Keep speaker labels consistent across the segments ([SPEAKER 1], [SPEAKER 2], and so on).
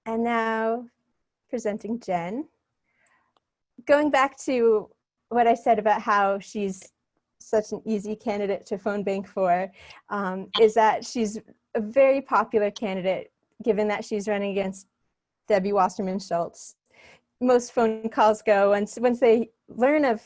[SPEAKER 1] And now presenting Jen. Going back to what I said about how she's such an easy candidate to phone bank for, is that she's a very popular candidate, given that she's running against Debbie Wasserman Shultz. Most phone calls go, once they learn of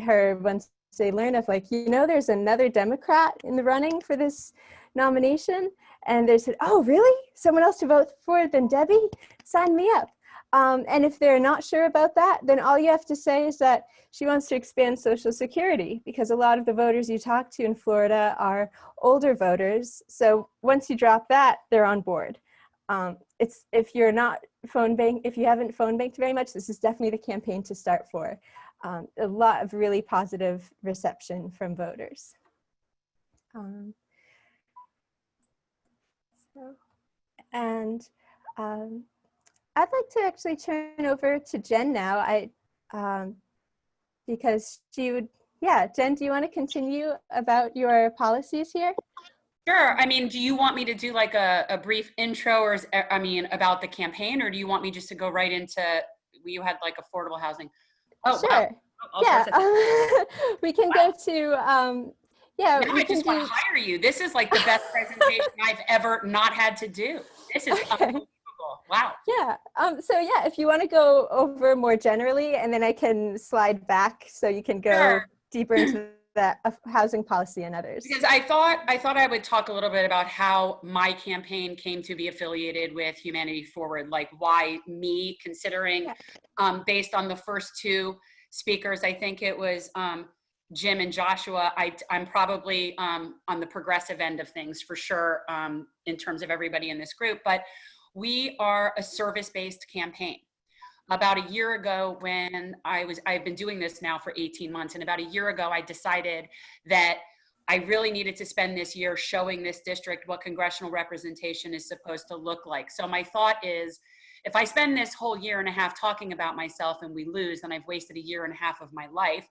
[SPEAKER 1] her, once they learn of, like, you know, there's another Democrat in the running for this nomination, and they said, oh, really? Someone else to vote for than Debbie? Sign me up. And if they're not sure about that, then all you have to say is that she wants to expand Social Security, because a lot of the voters you talk to in Florida are older voters. So once you drop that, they're on board. If you're not if you haven't phone banked very much, this is definitely the campaign to start for. A lot of really positive reception from voters. I'd like to actually turn over to Jen now. Because she would, yeah, Jen, do you want to continue about your policies here?
[SPEAKER 2] Sure. I mean, do you want me to do like a brief intro, or about the campaign, or do you want me just to go right into, you had like affordable housing? Oh,
[SPEAKER 1] sure.
[SPEAKER 2] Wow.
[SPEAKER 1] Yeah, we can go to, yeah.
[SPEAKER 2] Now I just want to hire you. This is like the best presentation I've ever not had to do. This is unbelievable. Wow.
[SPEAKER 1] Yeah. So yeah, if you want to go over more generally, and then I can slide back so you can go deeper into that housing policy and others.
[SPEAKER 2] Because I thought I would talk a little bit about how my campaign came to be affiliated with Humanity Forward, like why me, considering based on the first two speakers, I think it was Jim and Joshua, I'm probably on the progressive end of things for sure, in terms of everybody in this group, but we are a service-based campaign. About a year ago, when I've been doing this now for 18 months, and about a year ago, I decided that I really needed to spend this year showing this district what congressional representation is supposed to look like. So my thought is, if I spend this whole year and a half talking about myself and we lose, then I've wasted a year and a half of my life.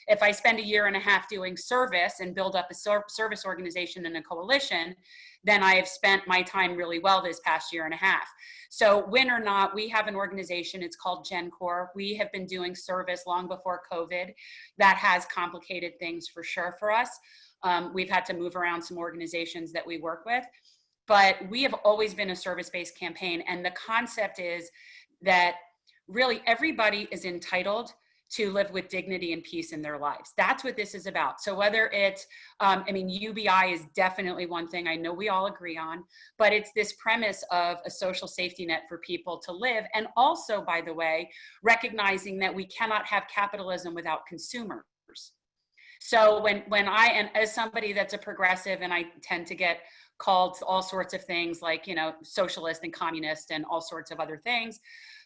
[SPEAKER 2] If I spend a year and a half doing service and build up a service organization and a coalition, then I have spent my time really well this past year and a half. So win or not, we have an organization, it's called GenCorps. We have been doing service long before COVID. That has complicated things for sure for us. We've had to move around some organizations that we work with, but we have always been a service-based campaign. And the concept is that really everybody is entitled to live with dignity and peace in their lives. That's what this is about. So whether it's, UBI is definitely one thing I know we all agree on, but it's this premise of a social safety net for people to live. And also, by the way, recognizing that we cannot have capitalism without consumers. So and as somebody that's a progressive, and I tend to get called all sorts of things like, socialist and communist and all sorts of other things,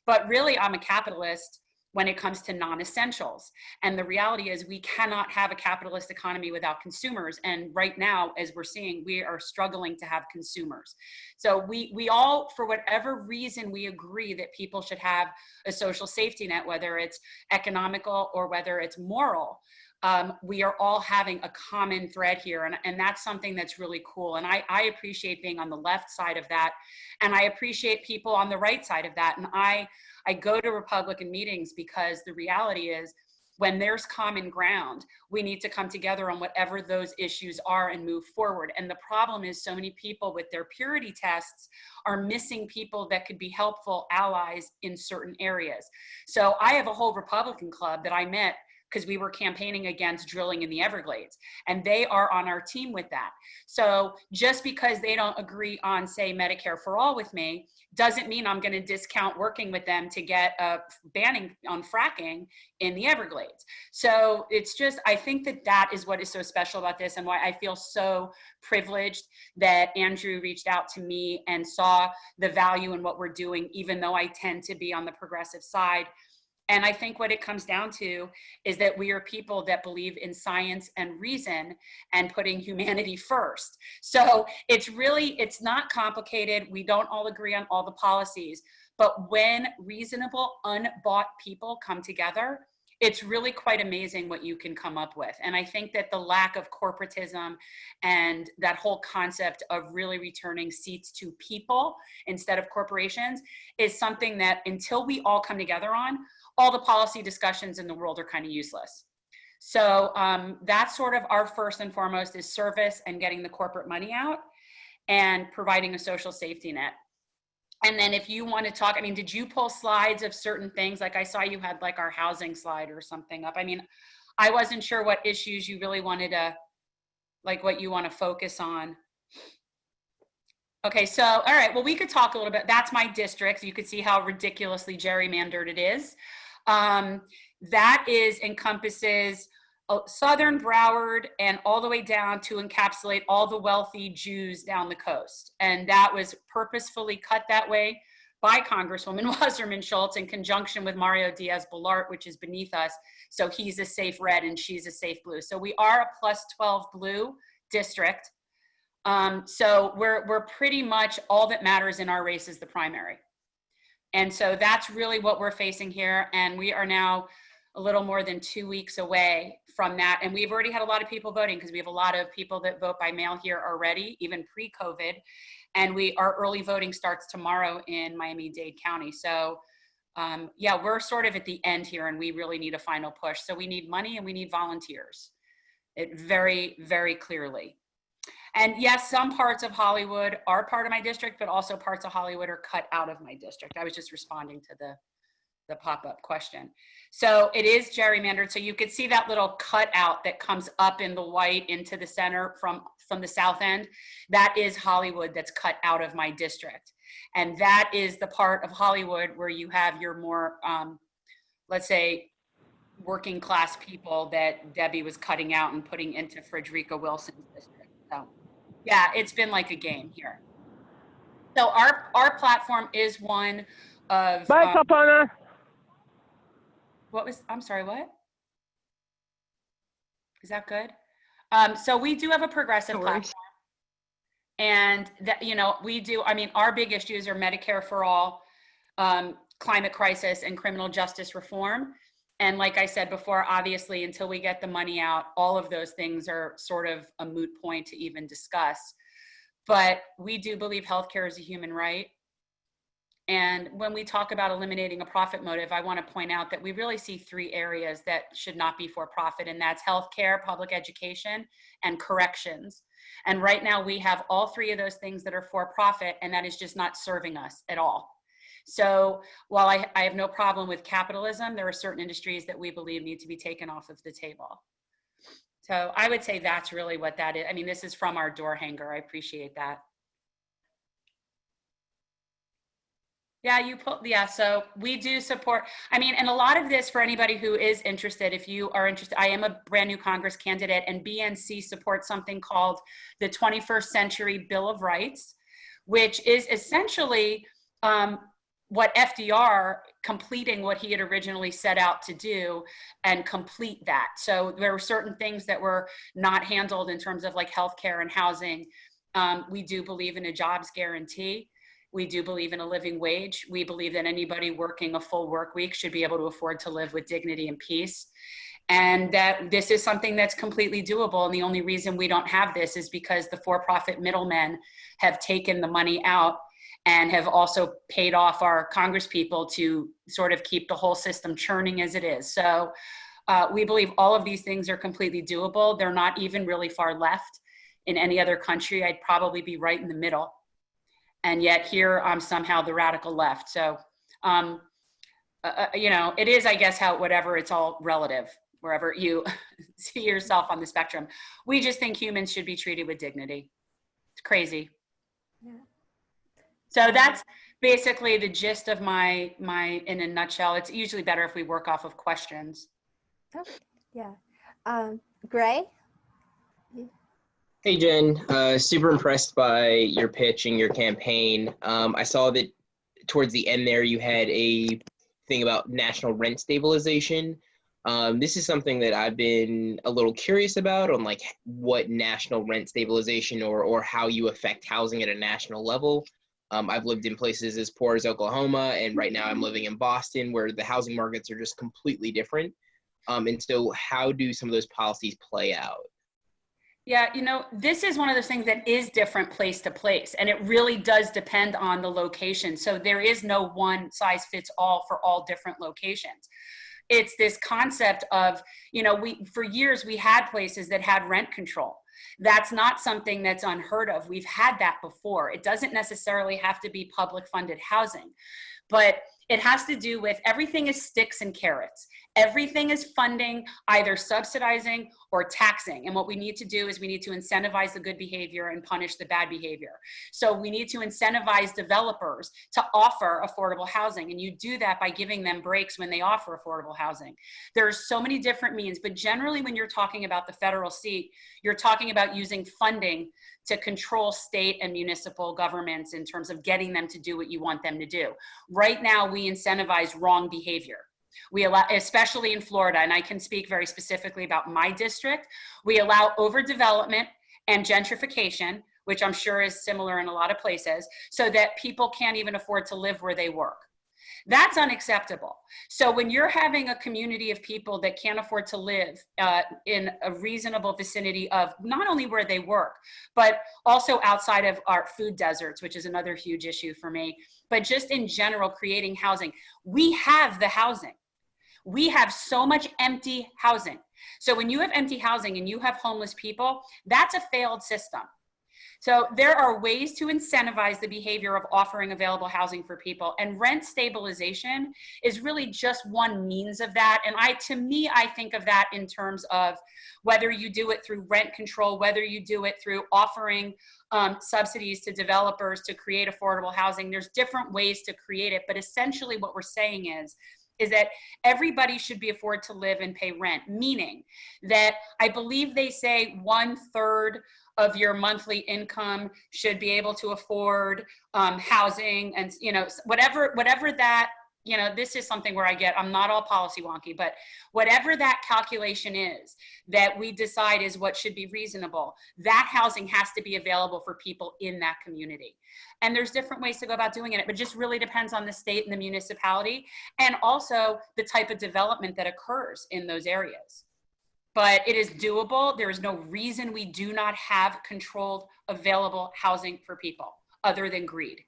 [SPEAKER 2] but really I'm a capitalist when it comes to non-essentials. And the reality is we cannot have a capitalist economy without consumers. And right now, as we're seeing, we are struggling to have consumers. So we all, for whatever reason, we agree that people should have a social safety net, whether it's economical or whether it's moral. We are all having a common thread here. And that's something that's really cool. And I appreciate being on the left side of that. And I appreciate people on the right side of that. And I go to Republican meetings because the reality is when there's common ground, we need to come together on whatever those issues are and move forward. And the problem is so many people with their purity tests are missing people that could be helpful allies in certain areas. So I have a whole Republican club that I met because we were campaigning against drilling in the Everglades, and they are on our team with that. So just because they don't agree on, say, Medicare for all with me, doesn't mean I'm going to discount working with them to get a banning on fracking in the Everglades. So it's just, I think that is what is so special about this, and why I feel so privileged that Andrew reached out to me and saw the value in what we're doing, even though I tend to be on the progressive side. And I think what it comes down to is that we are people that believe in science and reason and putting humanity first. So it's not complicated. We don't all agree on all the policies, but when reasonable, unbought people come together, it's really quite amazing what you can come up with. And I think that the lack of corporatism and that whole concept of really returning seats to people instead of corporations is something that until we all come together on, all the policy discussions in the world are kind of useless. So that's sort of our first and foremost is service and getting the corporate money out and providing a social safety net. And then if you want to talk, I mean, did you pull slides of certain things? Like I saw you had like our housing slide or something up. I mean, I wasn't sure what issues you really wanted to, like what you want to focus on. Okay, so, all right, well, we could talk a little bit. That's my district. You could see how ridiculously gerrymandered it is. That encompasses Southern Broward and all the way down to encapsulate all the wealthy Jews down the coast. And that was purposefully cut that way by Congresswoman Wasserman Shultz in conjunction with Mario Diaz-Balart, which is beneath us. So he's a safe red and she's a safe blue. So we are a +12 blue district. So we're pretty much all that matters in our race is the primary. And so that's really what we're facing here. And we are now a little more than 2 weeks away from that. And we've already had a lot of people voting because we have a lot of people that vote by mail here already, even pre-COVID. And our early voting starts tomorrow in Miami-Dade County. So yeah, we're sort of at the end here and we really need a final push. So we need money and we need volunteers. It very, very clearly. And yes, some parts of Hollywood are part of my district, but also parts of Hollywood are cut out of my district. I was just responding to the pop-up question. So it is gerrymandered. So you could see that little cutout that comes up in the white into the center from the south end. That is Hollywood that's cut out of my district. And that is the part of Hollywood where you have your more, let's say, working class people that Debbie was cutting out and putting into Frederica Wilson's district. So yeah, it's been like a game here. So our platform is one of I'm sorry, what? Is that good? So we do have a progressive platform. And that, you know, we do, I mean, our big issues are Medicare for all, climate crisis, and criminal justice reform. And like I said before, obviously, until we get the money out, all of those things are sort of a moot point to even discuss. But we do believe healthcare is a human right. And when we talk about eliminating a profit motive, I want to point out that we really see 3 areas that should not be for profit, and that's healthcare, public education, and corrections. And right now we have all 3 of those things that are for profit, and that is just not serving us at all. So while I have no problem with capitalism, there are certain industries that we believe need to be taken off of the table. So I would say that's really what that is. I mean, this is from our door hanger. I appreciate that. Yeah, so we do support, I mean, and a lot of this for anybody who is interested, if you are interested, I am a brand new Congress candidate, and BNC supports something called the 21st Century Bill of Rights, which is essentially what FDR completing what he had originally set out to do and complete that. So there were certain things that were not handled in terms of like healthcare and housing. We do believe in a jobs guarantee. We do believe in a living wage. We believe that anybody working a full work week should be able to afford to live with dignity and peace. And that this is something that's completely doable. And the only reason we don't have this is because the for-profit middlemen have taken the money out and have also paid off our Congress people to sort of keep the whole system churning as it is. So we believe all of these things are completely doable. They're not even really far left. In any other country, I'd probably be right in the middle. And yet here I'm somehow the radical left. So, you know, it is, I guess, whatever, it's all relative, wherever you see yourself on the spectrum. We just think humans should be treated with dignity. It's crazy. Yeah. So that's basically the gist of my in a nutshell. It's usually better if we work off of questions.
[SPEAKER 1] Oh, yeah. Gray?
[SPEAKER 3] Hey, Jen, super impressed by your pitch and your campaign. I saw that towards the end there, you had a thing about national rent stabilization. This is something that I've been a little curious about on like what national rent stabilization or how you affect housing at a national level. I've lived in places as poor as Oklahoma, and right now I'm living in Boston where the housing markets are just completely different. And so how do some of those policies play out?
[SPEAKER 2] Yeah, you know, this is one of those things that is different place to place, and it really does depend on the location. So there is no one size fits all for all different locations. It's this concept of, you know, for years we had places that had rent control. That's not something that's unheard of. We've had that before. It doesn't necessarily have to be public funded housing, but it has to do with everything is sticks and carrots. Everything is funding, either subsidizing or taxing. And what we need to do is we need to incentivize the good behavior and punish the bad behavior. So we need to incentivize developers to offer affordable housing. And you do that by giving them breaks when they offer affordable housing. There's so many different means, but generally when you're talking about the federal seat, you're talking about using funding to control state and municipal governments in terms of getting them to do what you want them to do. Right now, we incentivize wrong behavior. We allow, especially in Florida, and I can speak very specifically about my district, we allow overdevelopment and gentrification, which I'm sure is similar in a lot of places, so that people can't even afford to live where they work. That's unacceptable. So when you're having a community of people that can't afford to live in a reasonable vicinity of not only where they work, but also outside of our food deserts, which is another huge issue for me, but just in general, creating housing. We have the housing. We have so much empty housing. So when you have empty housing and you have homeless people, that's a failed system. So there are ways to incentivize the behavior of offering available housing for people, and rent stabilization is really just one means of that. And to me, I think of that in terms of whether you do it through rent control, whether you do it through offering subsidies to developers to create affordable housing. There's different ways to create it, but essentially what we're saying is that everybody should be afforded to live and pay rent, meaning that I believe they say 1/3 of your monthly income should be able to afford housing, and you know, whatever that, you know, this is something where I'm not all policy wonky, but whatever that calculation is that we decide is what should be reasonable, that housing has to be available for people in that community. And there's different ways to go about doing it, but it just really depends on the state and the municipality, and also the type of development that occurs in those areas. But it is doable. There is no reason we do not have controlled, available housing for people other than greed.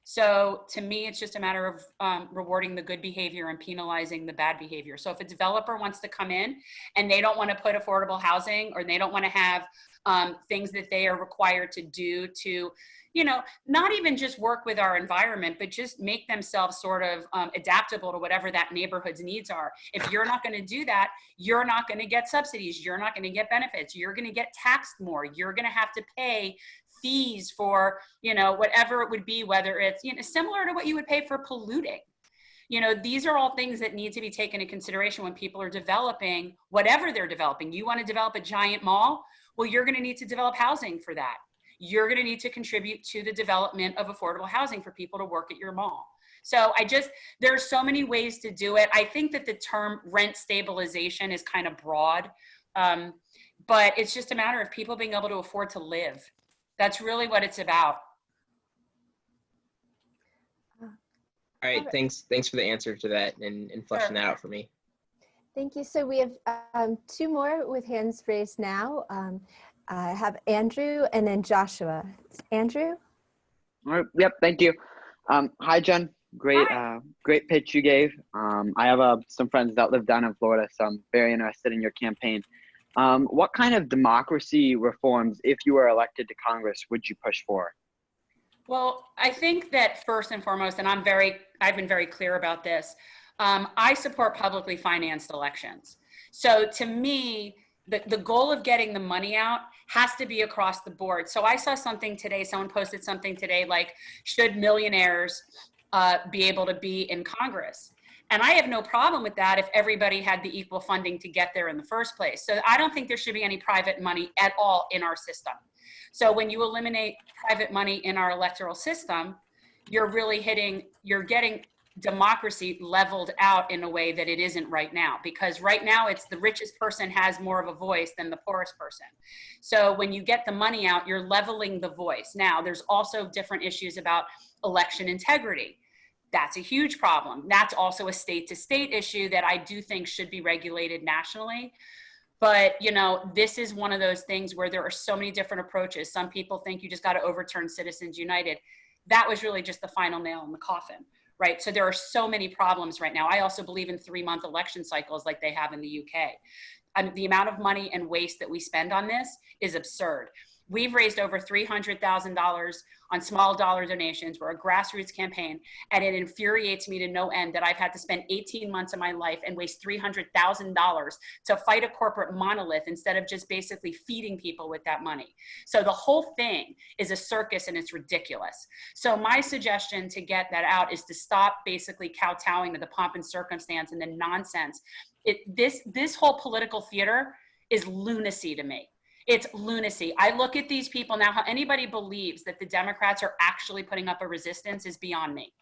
[SPEAKER 2] So to me, it's just a matter of rewarding the good behavior and penalizing the bad behavior. So if a developer wants to come in and they don't want to put affordable housing, or they don't want to have things that they are required to do to, you know, not even just work with our environment, but just make themselves sort of adaptable to whatever that neighborhood's needs are. If you're not going to do that, you're not going to get subsidies. You're not going to get benefits. You're going to get taxed more. You're going to have to pay fees for, you know, whatever it would be, whether it's, you know, similar to what you would pay for polluting. You know, these are all things that need to be taken into consideration when people are developing whatever they're developing. You want to develop a giant mall? Well, you're going to need to develop housing for that. You're going to need to contribute to the development of affordable housing for people to work at your mall. So there are so many ways to do it. I think that the term rent stabilization is kind of broad, but it's just a matter of people being able to afford to live. That's really what it's about.
[SPEAKER 3] All right, thanks for the answer to that and fleshing that out for me.
[SPEAKER 1] Thank you. So we have two more with hands raised now. I have Andrew and then Joshua. Andrew?
[SPEAKER 4] All right. Yep. Thank you. Hi, Jen. Great, great pitch you gave. I have some friends that live down in Florida, so I'm very interested in your campaign. What kind of democracy reforms, if you were elected to Congress, would you push for?
[SPEAKER 2] Well, I think that first and foremost, and I've been very clear about this, I support publicly financed elections. So to me, the goal of getting the money out has to be across the board. So I saw something today, someone posted something today like, should millionaires be able to be in Congress? And I have no problem with that if everybody had the equal funding to get there in the first place. So I don't think there should be any private money at all in our system. So when you eliminate private money in our electoral system, you're getting democracy leveled out in a way that it isn't right now, because right now it's the richest person has more of a voice than the poorest person. So when you get the money out, you're leveling the voice. Now, there's also different issues about election integrity. That's a huge problem. That's also a state-to-state issue that I do think should be regulated nationally. But, you know, this is one of those things where there are so many different approaches. Some people think you just got to overturn Citizens United. That was really just the final nail in the coffin, right? So there are so many problems right now. I also believe in 3-month election cycles like they have in the UK. The amount of money and waste that we spend on this is absurd. We've raised over $300,000 on small dollar donations. We're a grassroots campaign, and it infuriates me to no end that I've had to spend 18 months of my life and waste $300,000 to fight a corporate monolith instead of just basically feeding people with that money. So the whole thing is a circus, and it's ridiculous. So my suggestion to get that out is to stop basically kowtowing to the pomp and circumstance and the nonsense. This whole political theater is lunacy to me. It's lunacy. I look at these people now, how anybody believes that the Democrats are actually putting up a resistance is beyond me.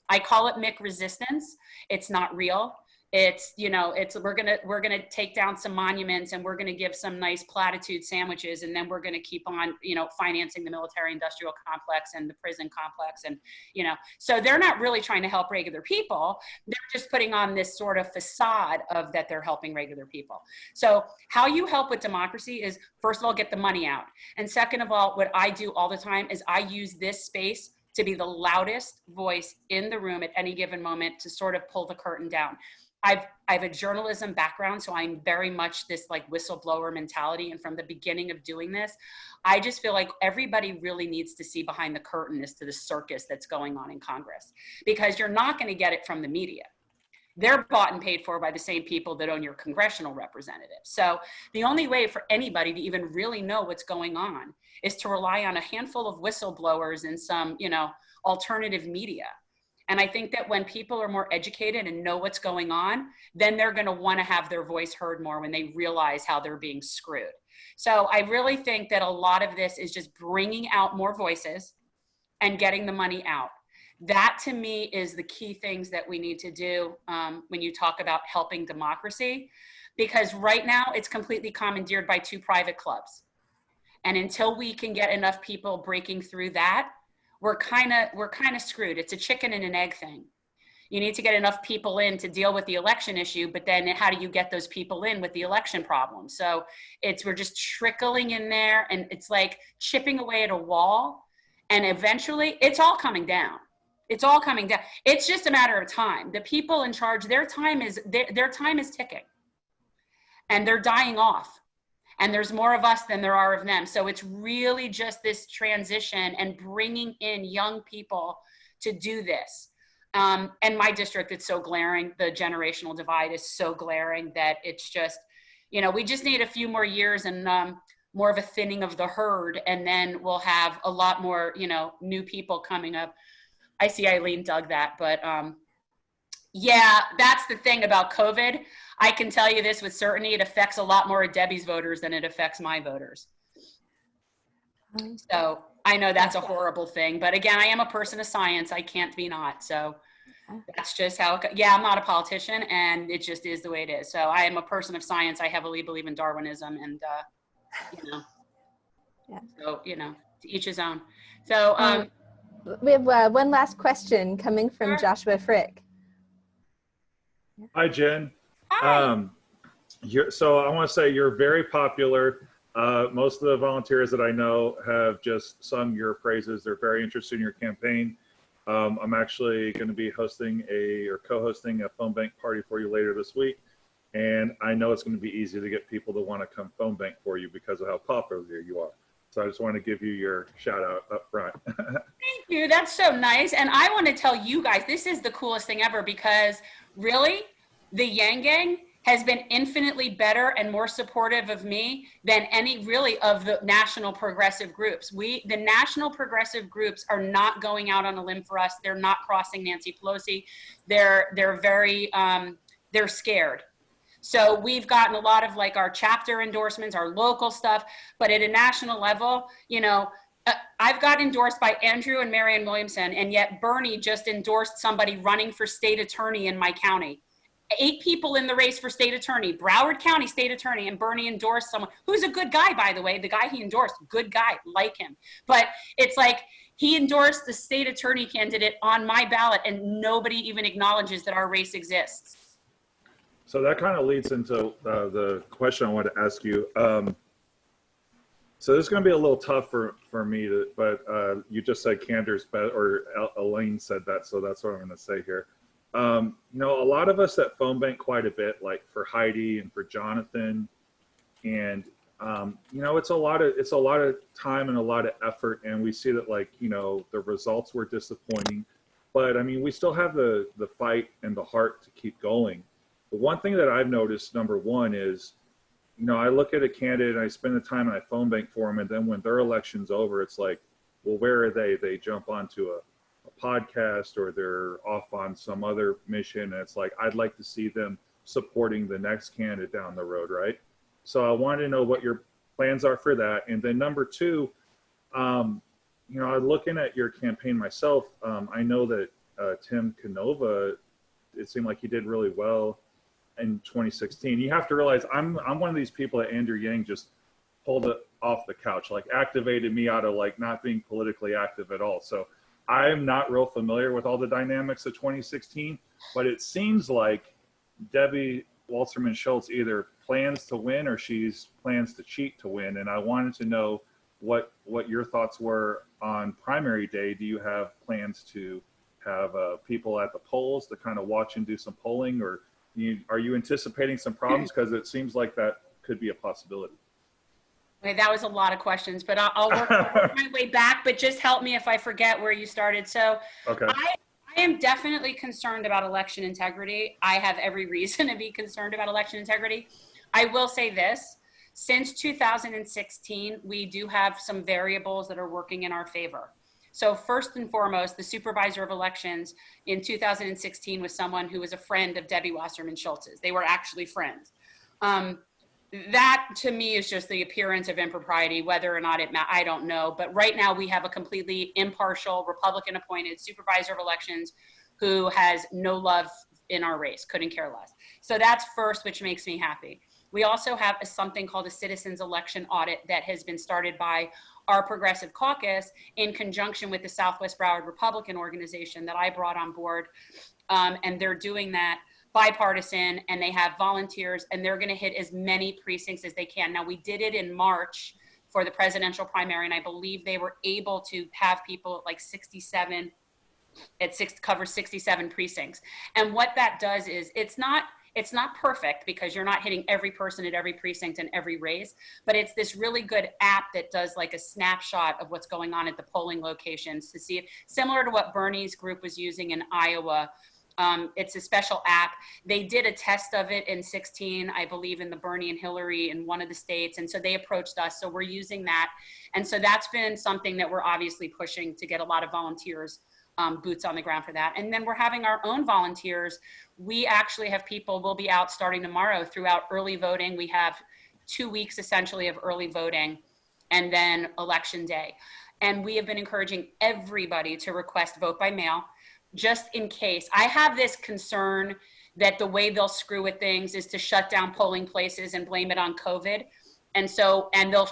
[SPEAKER 2] I call it Mick resistance. It's not real. It's, you know, we're gonna take down some monuments, and we're gonna give some nice platitude sandwiches, and then we're gonna keep on, you know, financing the military industrial complex and the prison complex, and, you know, so they're not really trying to help regular people. They're just putting on this sort of facade of that they're helping regular people. So how you help with democracy is, first of all, get the money out, and second of all, what I do all the time is I use this space to be the loudest voice in the room at any given moment to sort of pull the curtain down. I have a journalism background, so I'm very much this like whistleblower mentality. And from the beginning of doing this, I just feel like everybody really needs to see behind the curtain as to the circus that's going on in Congress, because you're not going to get it from the media. They're bought and paid for by the same people that own your congressional representatives. So the only way for anybody to even really know what's going on is to rely on a handful of whistleblowers and some, you know, alternative media. And I think that when people are more educated and know what's going on, then they're going to want to have their voice heard more when they realize how they're being screwed. So I really think that a lot of this is just bringing out more voices and getting the money out. That to me is the key things that we need to do when you talk about helping democracy, because right now it's completely commandeered by 2 private clubs. And until we can get enough people breaking through that, we're kind of screwed. It's a chicken and an egg thing. You need to get enough people in to deal with the election issue, but then how do you get those people in with the election problem? So we're just trickling in there, and it's like chipping away at a wall, and eventually it's all coming down. It's all coming down. It's just a matter of time. The people in charge, their time is ticking, and they're dying off. And there's more of us than there are of them. So it's really just this transition and bringing in young people to do this. And my district, it's so glaring. The generational divide is so glaring that it's just, you know, we just need a few more years and more of a thinning of the herd. And then we'll have a lot more, you know, new people coming up. I see Eileen dug that, but yeah, that's the thing about COVID. I can tell you this with certainty, it affects a lot more of Debbie's voters than it affects my voters. So I know that's a horrible thing, but again, I am a person of science. I can't be not. So that's just how, yeah, I'm not a politician, and it just is the way it is. So I am a person of science. I heavily believe in Darwinism, and, you know,
[SPEAKER 1] yeah.
[SPEAKER 2] So, you know, to each his own. So
[SPEAKER 1] we have one last question coming from
[SPEAKER 2] Sure.
[SPEAKER 1] Joshua Frick.
[SPEAKER 5] Hi, Jen.
[SPEAKER 2] Hi.
[SPEAKER 5] So I want to say you're very popular. Most of the volunteers that I know have just sung your praises. They're very interested in your campaign. I'm actually going to be hosting co-hosting a phone bank party for you later this week. And I know it's going to be easy to get people to want to come phone bank for you because of how popular you are. So I just want to give you your shout out up front.
[SPEAKER 2] Thank you. That's so nice. And I want to tell you guys, this is the coolest thing ever, because really the Yang Gang has been infinitely better and more supportive of me than any really of the national progressive groups. The national progressive groups are not going out on a limb for us. They're not crossing Nancy Pelosi. They're very, they're scared. So we've gotten a lot of like our chapter endorsements, our local stuff, but at a national level, you know, I've got endorsed by Andrew and Marianne Williamson, and yet Bernie just endorsed somebody running for state attorney in my county. 8 people in the race for state attorney, Broward County state attorney, and Bernie endorsed someone who's a good guy, by the way. The guy he endorsed, good guy, like him. But it's like, He endorsed the state attorney candidate on my ballot, and nobody even acknowledges that our race exists.
[SPEAKER 5] So that kind of leads into the question I want to ask you. So this is going to be a little tough for me, but you just said candidate's better, or Elaine said that, so that's what I'm going to say here. You know, a lot of us at Phonebank quite a bit, like for Heidi and for Jonathan, and you know, it's a lot of time and a lot of effort, and we see that, like, you know, the results were disappointing, but I mean, we still have the fight and the heart to keep going. The one thing that I've noticed, number one, is, you know, I look at a candidate and I spend the time and I phone bank for them, and then when their election's over, it's like, well, where are they? They jump onto a podcast, or they're off on some other mission, and it's like, I'd like to see them supporting the next candidate down the road, right? So I wanted to know what your plans are for that. And then number two, you know, I'm looking at your campaign myself. I know that Tim Canova, it seemed like he did really well in 2016. You have to realize I'm one of these people that Andrew Yang just pulled it off the couch, like activated me out of like not being politically active at all. So I'm not real familiar with all the dynamics of 2016, but it seems like Debbie Wasserman Shultz either plans to win or she's plans to cheat to win. And I wanted to know what your thoughts were on primary day. Do you have plans to have people at the polls to kind of watch and do some polling, or are you anticipating some problems? Because it seems like that could be a possibility.
[SPEAKER 2] Okay, that was a lot of questions, but I'll work my way back, but just help me if I forget where you started. So
[SPEAKER 5] okay.
[SPEAKER 2] I am definitely concerned about election integrity. I have every reason to be concerned about election integrity. I will say this, since 2016, we do have some variables that are working in our favor. So first and foremost, the supervisor of elections in 2016 was someone who was a friend of Debbie Wasserman Shultz's. They were actually friends. That to me is just the appearance of impropriety, whether or not I don't know. But right now we have a completely impartial Republican appointed supervisor of elections who has no love in our race, couldn't care less. So that's first, which makes me happy. We also have something called a citizens election audit that has been started by our Progressive Caucus in conjunction with the Southwest Broward Republican organization that I brought on board. And they're doing that bipartisan, and they have volunteers, and they're going to hit as many precincts as they can. Now, we did it in March for the presidential primary, and I believe they were able to have people at like 67, cover 67 precincts. And what that does is it's not perfect, because you're not hitting every person at every precinct and every race, but it's this really good app that does like a snapshot of what's going on at the polling locations to see if, similar to what Bernie's group was using in Iowa. It's a special app. They did a test of it in 16, I believe, in the Bernie and Hillary in one of the states. And so they approached us. So we're using that. And so that's been something that we're obviously pushing to get a lot of volunteers, boots on the ground for that. And then we're having our own volunteers. We actually have people, we'll be out starting tomorrow throughout early voting. We have 2 weeks essentially of early voting and then election day. And we have been encouraging everybody to request vote by mail, just in case. I have this concern that the way they'll screw with things is to shut down polling places and blame it on COVID. And so, and they'll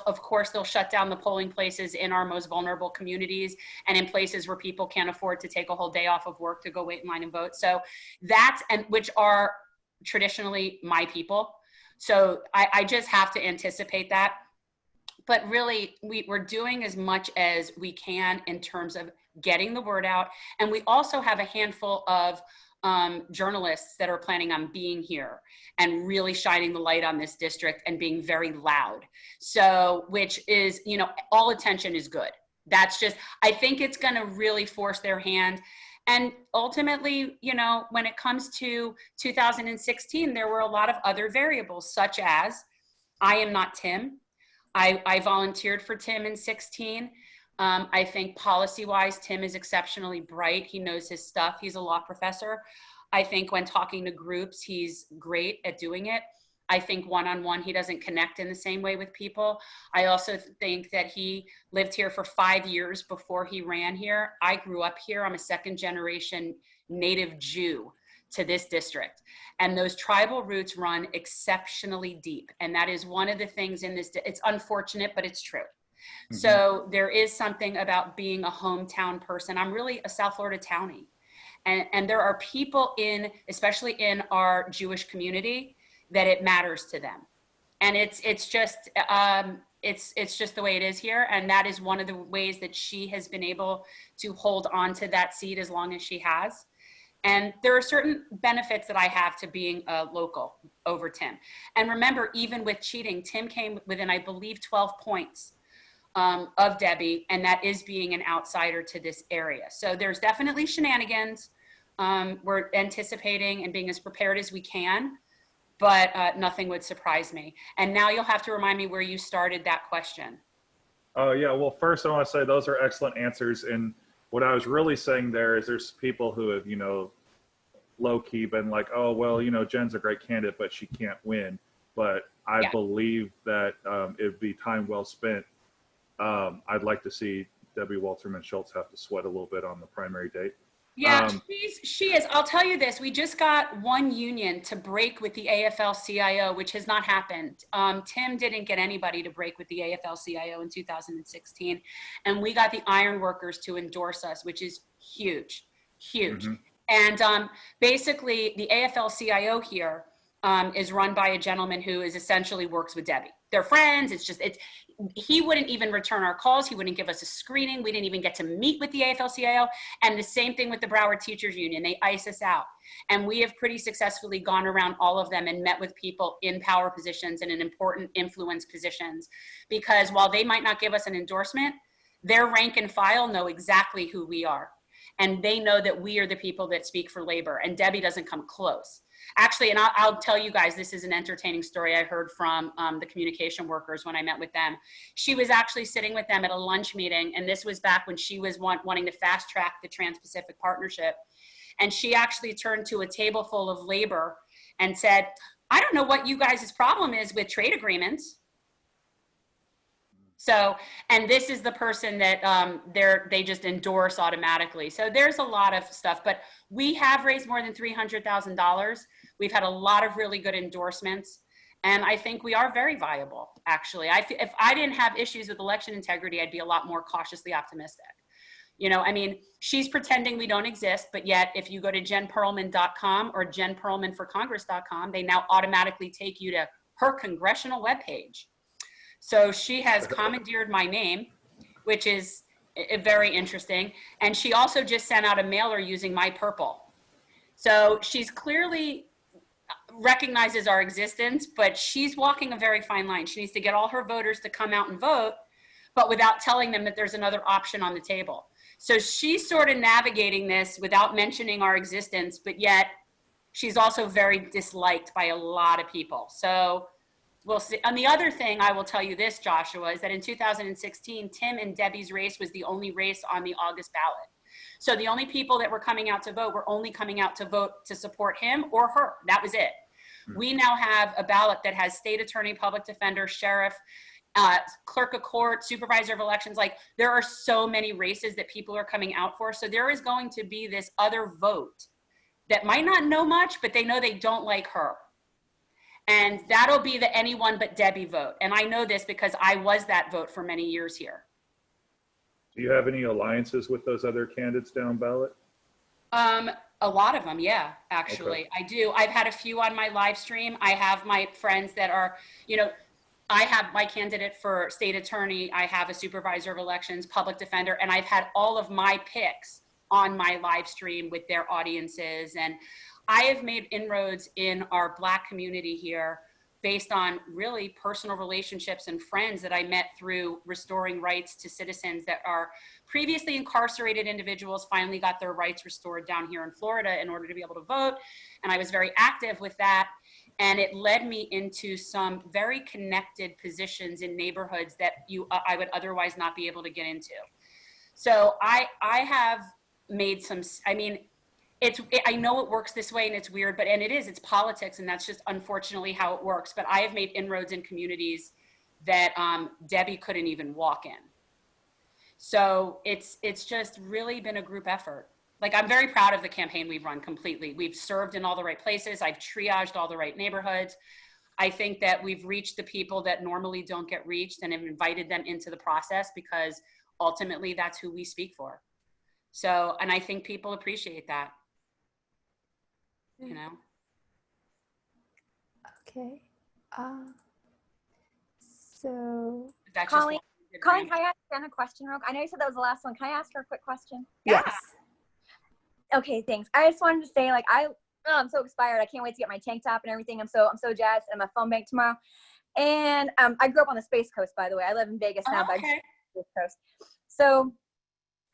[SPEAKER 2] shut down the polling places in our most vulnerable communities and in places where people can't afford to take a whole day off of work to go wait in line and vote. So that's, and which are traditionally my people. So I just have to anticipate that. But really, we're doing as much as we can in terms of getting the word out. And we also have a handful of journalists that are planning on being here and really shining the light on this district and being very loud. So, which is, you know, all attention is good. That's just, I think it's going to really force their hand. And ultimately, you know, when it comes to 2016, there were a lot of other variables, such as I am not Tim. I volunteered for Tim in 16. I think policy-wise, Tim is exceptionally bright. He knows his stuff. He's a law professor. I think when talking to groups, he's great at doing it. I think one-on-one, he doesn't connect in the same way with people. I also think that he lived here for 5 years before he ran here. I grew up here. I'm a second-generation native Jew to this district. And those tribal roots run exceptionally deep. And that is one of the things in this, it's unfortunate, but it's true. So there is something about being a hometown person. I'm really a South Florida townie. And there are people especially in our Jewish community, that it matters to them. And it's just the way it is here. And that is one of the ways that she has been able to hold on to that seat as long as she has. And there are certain benefits that I have to being a local over Tim. And remember, even with cheating, Tim came within, I believe, 12 points of Debbie, and that is being an outsider to this area. So there's definitely shenanigans. We're anticipating and being as prepared as we can, but nothing would surprise me. And now you'll have to remind me where you started that question.
[SPEAKER 5] Oh, yeah. Well, first I want to say those are excellent answers. And what I was really saying there is there's people who have, low key been like, oh, well, Jen's a great candidate, but she can't win. But I believe that it'd be time well spent. I'd like to see Debbie Wasserman Shultz have to sweat a little bit on the primary date.
[SPEAKER 2] Yeah, she is. I'll tell you this. We just got one union to break with the AFL-CIO, which has not happened. Tim didn't get anybody to break with the AFL-CIO in 2016. And we got the iron workers to endorse us, which is huge, huge. And basically, the AFL-CIO here is run by a gentleman who essentially works with Debbie. They're friends. He wouldn't even return our calls. He wouldn't give us a screening. We didn't even get to meet with the AFL-CIO. And the same thing with the Broward Teachers Union. They ice us out. And we have pretty successfully gone around all of them and met with people in power positions and in important influence positions. Because while they might not give us an endorsement, their rank and file know exactly who we are. And they know that we are the people that speak for labor. And Debbie doesn't come close. Actually, and I'll tell you guys, this is an entertaining story I heard from the communication workers when I met with them. She was actually sitting with them at a lunch meeting, and this was back when she was wanting to fast track the Trans-Pacific Partnership. And she actually turned to a table full of labor and said, I don't know what you guys' problem is with trade agreements. So, and this is the person that they just endorse automatically. So there's a lot of stuff, but we have raised more than $300,000. We've had a lot of really good endorsements. And I think we are very viable, actually. If I didn't have issues with election integrity, I'd be a lot more cautiously optimistic. She's pretending we don't exist, but yet if you go to jenperelman.com or jenperelmanforcongress.com, they now automatically take you to her congressional webpage. So she has commandeered my name, which is very interesting. And she also just sent out a mailer using my purple. So she's clearly recognizes our existence, but she's walking a very fine line. She needs to get all her voters to come out and vote, but without telling them that there's another option on the table. So she's sort of navigating this without mentioning our existence, but yet she's also very disliked by a lot of people. So we'll see. And the other thing I will tell you this, Joshua, is that in 2016, Tim and Debbie's race was the only race on the August ballot. So the only people that were coming out to vote were only coming out to vote to support him or her. That was it. We now have a ballot that has state attorney, public defender, sheriff, clerk of court, supervisor of elections. Like, there are so many races that people are coming out for. So there is going to be this other vote that might not know much, but they know they don't like her. And that'll be the anyone but Debbie vote. And I know this because I was that vote for many years here.
[SPEAKER 5] Do you have any alliances with those other candidates down ballot?
[SPEAKER 2] A lot of them, yeah, actually. Okay. I do. I've had a few on my live stream. I have my friends that are, I have my candidate for state attorney. I have a supervisor of elections, public defender, and I've had all of my picks on my live stream with their audiences. And I have made inroads in our Black community here based on really personal relationships and friends that I met through restoring rights to citizens that are previously incarcerated individuals finally got their rights restored down here in Florida in order to be able to vote. And I was very active with that. And it led me into some very connected positions in neighborhoods that I would otherwise not be able to get into. So I have made some, I know it works this way and it's weird, and it's politics, and that's just unfortunately how it works. But I have made inroads in communities that Debbie couldn't even walk in. So it's just really been a group effort. Like, I'm very proud of the campaign we've run completely. We've served in all the right places. I've triaged all the right neighborhoods. I think that we've reached the people that normally don't get reached and have invited them into the process because ultimately that's who we speak for. So, and I think people appreciate that, you know?
[SPEAKER 1] Okay. So
[SPEAKER 2] That's
[SPEAKER 6] Colleen,
[SPEAKER 2] just
[SPEAKER 6] Colleen, can I ask Jen a question real quick? I know you said that was the last one. Can I ask her a quick question?
[SPEAKER 2] Yeah.
[SPEAKER 1] yes.
[SPEAKER 6] Okay, thanks. I just wanted to say, like, I'm so inspired. I can't wait to get my tank top and everything. I'm so jazzed. I'm at Phonebank tomorrow. And I grew up on the Space Coast, by the way. I live in Vegas now, but I grew up on the Space Coast. So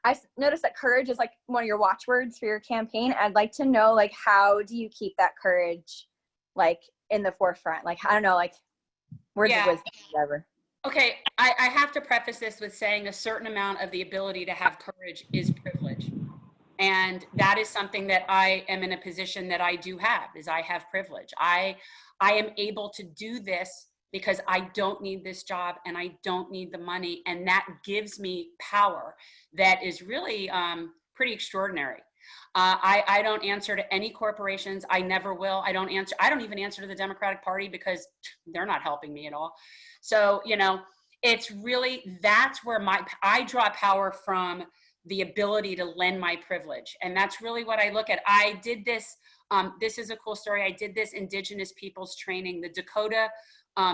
[SPEAKER 6] I noticed that courage is like one of your watchwords for your campaign. I'd like to know, like, how do you keep that courage, like, in the forefront? Like, I don't know, like, words of wisdom, whatever.
[SPEAKER 2] Okay, I have to preface this with saying a certain amount of the ability to have courage is privilege. And that is something that I am in a position that I do have, is I have privilege. I am able to do this because I don't need this job and I don't need the money. And that gives me power that is really pretty extraordinary. I don't answer to any corporations. I never will. I don't even answer to the Democratic Party because they're not helping me at all. So, you know, it's really, that's where I draw power from, the ability to lend my privilege. And that's really what I look at. I did this, this is a cool story. I did this Indigenous peoples training, the Dakota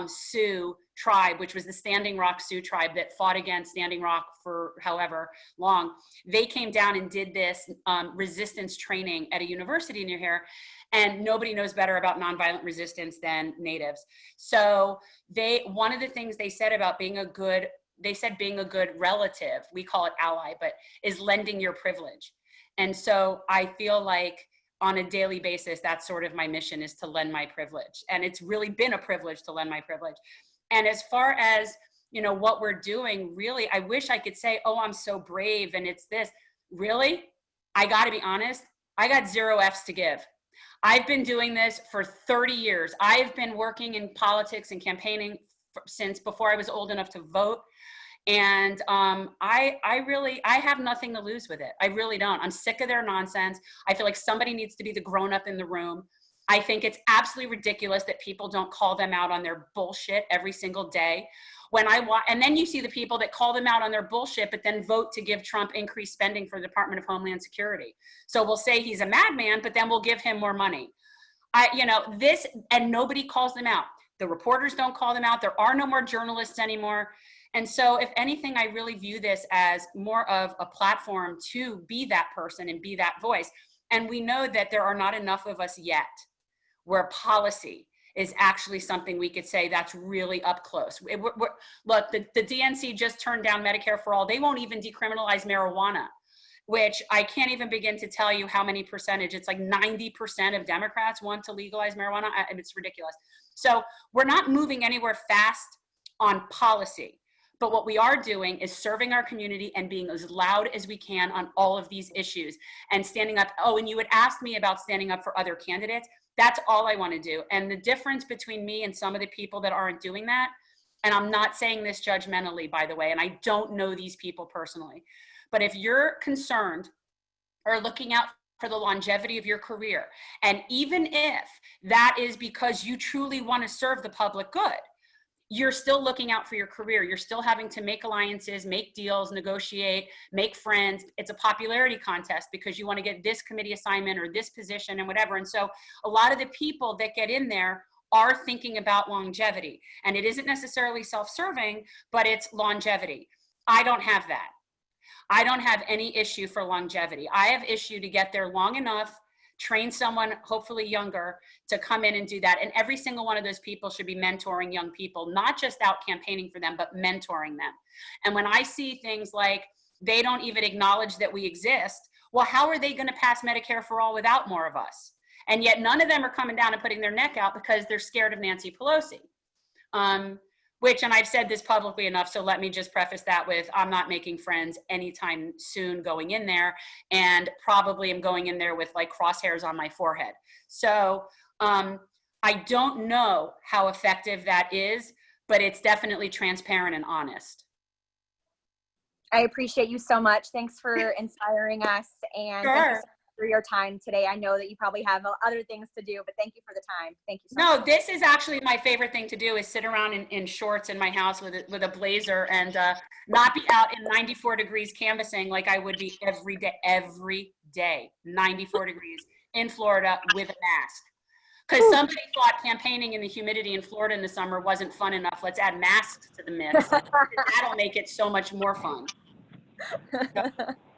[SPEAKER 2] Sioux tribe, which was the Standing Rock Sioux tribe that fought against Standing Rock for however long. They came down and did this resistance training at a university near here. And nobody knows better about nonviolent resistance than natives. So one of the things they said about being a good relative, we call it ally, but is lending your privilege. And so I feel like on a daily basis, that's sort of my mission, is to lend my privilege. And it's really been a privilege to lend my privilege. And as far as, you know, what we're doing, really, I wish I could say, oh, I'm so brave and it's this. Really, I gotta be honest, I got 0 F's to give. I've been doing this for 30 years. I've been working in politics and campaigning since before I was old enough to vote. And I have nothing to lose with it. I really don't. I'm sick of their nonsense. I feel like somebody needs to be the grown up in the room. I think it's absolutely ridiculous that people don't call them out on their bullshit every single day. And then you see the people that call them out on their bullshit, but then vote to give Trump increased spending for the Department of Homeland Security. So we'll say he's a madman, but then we'll give him more money. And nobody calls them out. The reporters don't call them out. There are no more journalists anymore. And so if anything, I really view this as more of a platform to be that person and be that voice. And we know that there are not enough of us yet where policy is actually something we could say that's really up close. Look, the DNC just turned down Medicare for all. They won't even decriminalize marijuana, which I can't even begin to tell you how many percentage. It's like 90% of Democrats want to legalize marijuana. It's ridiculous. So we're not moving anywhere fast on policy. But what we are doing is serving our community and being as loud as we can on all of these issues and standing up. Oh, and you had asked me about standing up for other candidates. That's all I want to do. And the difference between me and some of the people that aren't doing that, and I'm not saying this judgmentally, by the way, and I don't know these people personally, but if you're concerned or looking out for the longevity of your career, and even if that is because you truly want to serve the public good, you're still looking out for your career. You're still having to make alliances, make deals, negotiate, make friends. It's a popularity contest because you want to get this committee assignment or this position and whatever. And so a lot of the people that get in there are thinking about longevity. And it isn't necessarily self-serving, but it's longevity. I don't have that. I don't have any issue for longevity. I have issue to get there long enough, train someone, hopefully younger, to come in and do that. And every single one of those people should be mentoring young people, not just out campaigning for them, but mentoring them. And when I see things like they don't even acknowledge that we exist, well, how are they going to pass Medicare for all without more of us? And yet none of them are coming down and putting their neck out because they're scared of Nancy Pelosi. And I've said this publicly enough, so let me just preface that with, I'm not making friends anytime soon going in there, and probably am going in there with like crosshairs on my forehead. So I don't know how effective that is, but it's definitely transparent and honest.
[SPEAKER 6] I appreciate you so much. Thanks for inspiring us. And
[SPEAKER 2] Sure.
[SPEAKER 6] for your time today. I know that you probably have other things to do, but thank you for the time. Thank you so
[SPEAKER 2] No,
[SPEAKER 6] much.
[SPEAKER 2] this is actually my favorite thing to do, is sit around in shorts in my house with a blazer and not be out in 94 degrees canvassing like I would be every day, 94 degrees in Florida with a mask. Because somebody thought campaigning in the humidity in Florida in the summer wasn't fun enough. Let's add masks to the mix. That'll make it so much more fun. So,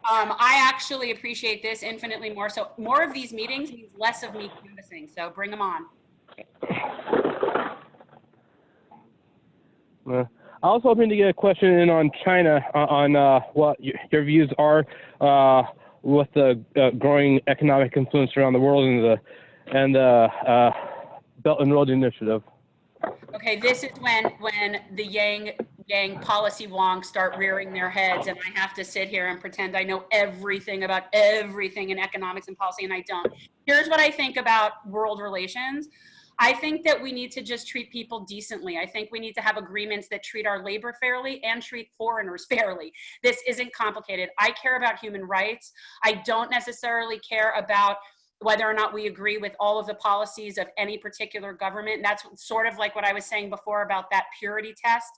[SPEAKER 2] I actually appreciate this infinitely more. So more of these meetings means less of me canvassing. So bring them on.
[SPEAKER 7] I was hoping to get a question in on China, on what your views are with the growing economic influence around the world and the Belt and Road Initiative.
[SPEAKER 2] Okay, this is when the Yang policy wonks start rearing their heads, and I have to sit here and pretend I know everything about everything in economics and policy, and I don't. Here's what I think about world relations. I think that we need to just treat people decently. I think we need to have agreements that treat our labor fairly and treat foreigners fairly. This isn't complicated. I care about human rights. I don't necessarily care about whether or not we agree with all of the policies of any particular government. And that's sort of like what I was saying before about that purity test.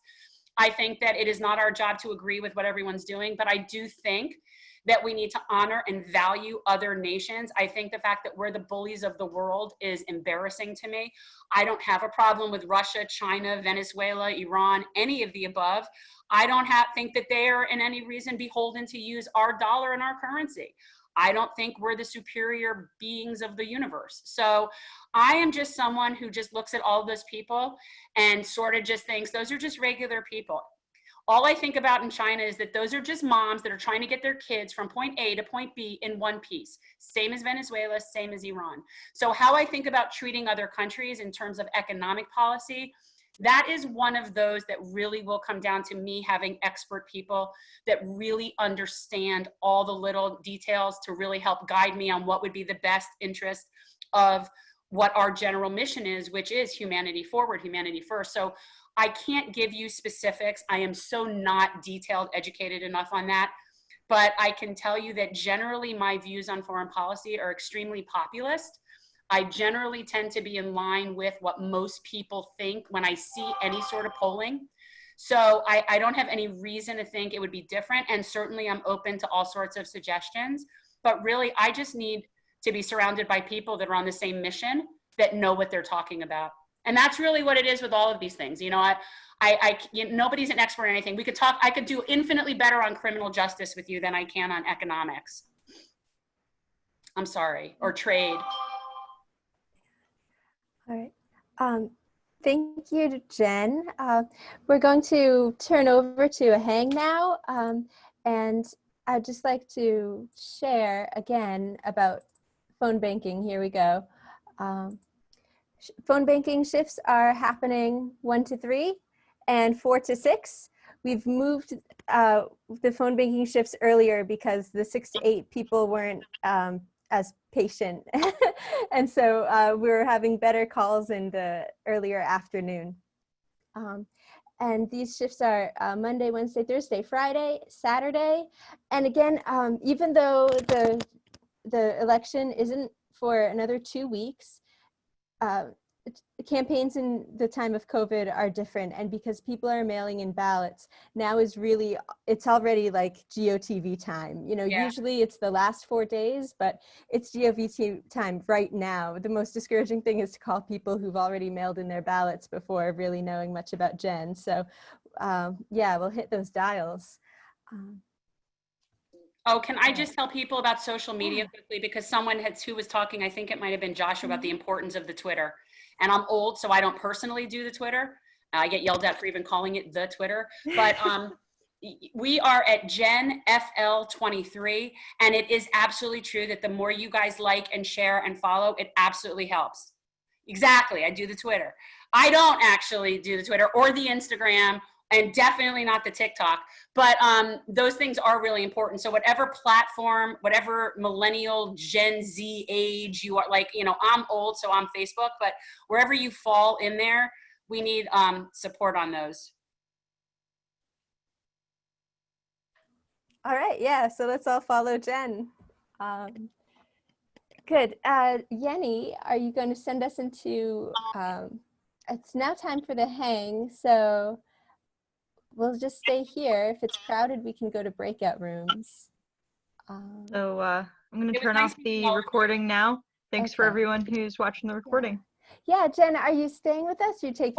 [SPEAKER 2] I think that it is not our job to agree with what everyone's doing, but I do think that we need to honor and value other nations. I think the fact that we're the bullies of the world is embarrassing to me. I don't have a problem with Russia, China, Venezuela, Iran, any of the above. I don't think that they are in any reason beholden to use our dollar and our currency. I don't think we're the superior beings of the universe. So I am just someone who just looks at all those people and sort of just thinks those are just regular people. All I think about in China is that those are just moms that are trying to get their kids from point A to point B in one piece. Same as Venezuela, same as Iran. So how I think about treating other countries in terms of economic policy, that is one of those that really will come down to me having expert people that really understand all the little details to really help guide me on what would be the best interest of what our general mission is, which is humanity forward, humanity first. So I can't give you specifics. I am so not detailed, educated enough on that. But I can tell you that generally my views on foreign policy are extremely populist. I generally tend to be in line with what most people think when I see any sort of polling. So I don't have any reason to think it would be different. And certainly I'm open to all sorts of suggestions. But really, I just need to be surrounded by people that are on the same mission, that know what they're talking about. And that's really what it is with all of these things. You know, nobody's an expert in anything. I could do infinitely better on criminal justice with you than I can on economics. I'm sorry, or trade.
[SPEAKER 1] All right. Thank you, Jen. We're going to turn over to a hang now. And I'd just like to share again about phone banking. Here we go. Phone banking shifts are happening 1 to 3 and 4 to 6. We've moved the phone banking shifts earlier because the 6 to 8 people weren't as patient. And so we were having better calls in the earlier afternoon. And these shifts are Monday, Wednesday, Thursday, Friday, Saturday. And again, even though the election isn't for another 2 weeks, campaigns in the time of COVID are different, and because people are mailing in ballots, now is really, it's already like GOTV time. You know,
[SPEAKER 2] Yeah.
[SPEAKER 1] Usually it's the last 4 days, but it's GOTV time right now. The most discouraging thing is to call people who've already mailed in their ballots before really knowing much about Jen. So yeah, we'll hit those dials.
[SPEAKER 2] Oh, can I just tell people about social media quickly? Because someone who was talking, I think it might have been Joshua, about the importance of the Twitter. And I'm old, so I don't personally do the Twitter. I get yelled at for even calling it the Twitter. But we are at Jen FL-23, and it is absolutely true that the more you guys like and share and follow, it absolutely helps. Exactly, I do the Twitter. I don't actually do the Twitter or the Instagram, and definitely not the TikTok, but those things are really important. So whatever platform, whatever millennial Gen Z age you are, like, you know, I'm old, so I'm Facebook, but wherever you fall in there, we need support on those.
[SPEAKER 1] All right, yeah, so let's all follow Jen. Good. Yenny, are you going to send us into, it's now time for the hang, so we'll just stay here. If it's crowded, we can go to breakout rooms.
[SPEAKER 8] So I'm going
[SPEAKER 2] It
[SPEAKER 8] to
[SPEAKER 2] was
[SPEAKER 8] turn
[SPEAKER 2] nice
[SPEAKER 8] off
[SPEAKER 2] meeting
[SPEAKER 8] the
[SPEAKER 2] all of you.
[SPEAKER 8] recording now. Thanks for
[SPEAKER 1] Okay.
[SPEAKER 8] everyone who's watching the recording.
[SPEAKER 1] Yeah, Jen, are you staying with us? You taking